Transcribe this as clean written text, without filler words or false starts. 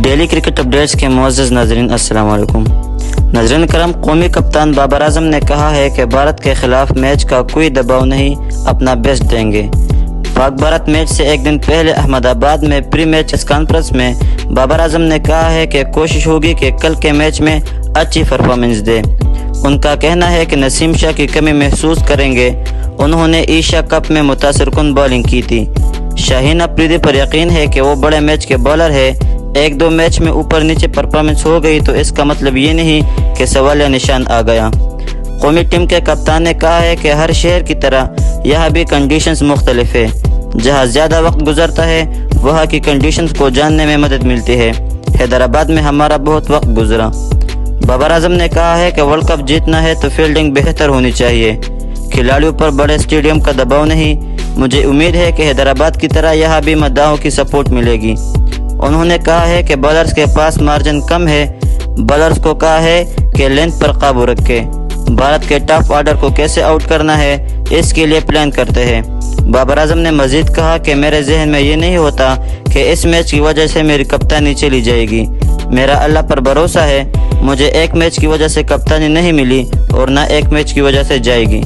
Daily cricket updates کے معزز ناظرین السلام علیکم۔ ناظرین کرم، قومی کپتان بابر اعظم نے کہا ہے کہ بھارت کے خلاف میچ کا کوئی دباؤ نہیں، اپنا بیسٹ دیں گے۔ پاک بھارت میچ سے ایک دن پہلے احمد آباد میں پری میچ پریس کانفرنس میں بابر اعظم نے کہا ہے کہ کوشش ہوگی کہ کل کے میچ میں اچھی پرفارمنس دے۔ ان کا کہنا ہے کہ نسیم شاہ کی کمی محسوس کریں گے۔ انہوں نے ایشیا کپ میں متاثر کن بالنگ کی تھی۔ شاہین افریدی پر یقین ہے کہ وہ بڑے میچ کے بالر ہے۔ ایک دو میچ میں اوپر نیچے پرفارمنس ہو گئی تو اس کا مطلب یہ نہیں کہ سوالیہ نشان آ گیا۔ قومی ٹیم کے کپتان نے کہا ہے کہ ہر شہر کی طرح یہاں بھی کنڈیشنز مختلف ہے۔ جہاں زیادہ وقت گزرتا ہے وہاں کی کنڈیشنز کو جاننے میں مدد ملتی ہے۔ حیدرآباد میں ہمارا بہت وقت گزرا۔ بابر اعظم نے کہا ہے کہ ورلڈ کپ جیتنا ہے تو فیلڈنگ بہتر ہونی چاہیے۔ کھلاڑیوں پر بڑے اسٹیڈیم کا دباؤ نہیں۔ مجھے امید ہے کہ حیدرآباد کی طرح یہاں بھی مداحوں کی سپورٹ ملے گی۔ انہوں نے کہا ہے کہ بالرز کے پاس مارجن کم ہے۔ بالرز کو کہا ہے کہ لینتھ پر قابو رکھے۔ بھارت کے ٹاپ آرڈر کو کیسے آؤٹ کرنا ہے اس کے لیے پلان کرتے ہیں۔ بابر اعظم نے مزید کہا کہ میرے ذہن میں یہ نہیں ہوتا کہ اس میچ کی وجہ سے میری کپتانی چلی جائے گی۔ میرا اللہ پر بھروسہ ہے۔ مجھے ایک میچ کی وجہ سے کپتانی نہیں ملی اور نہ ایک میچ کی وجہ سے جائے گی۔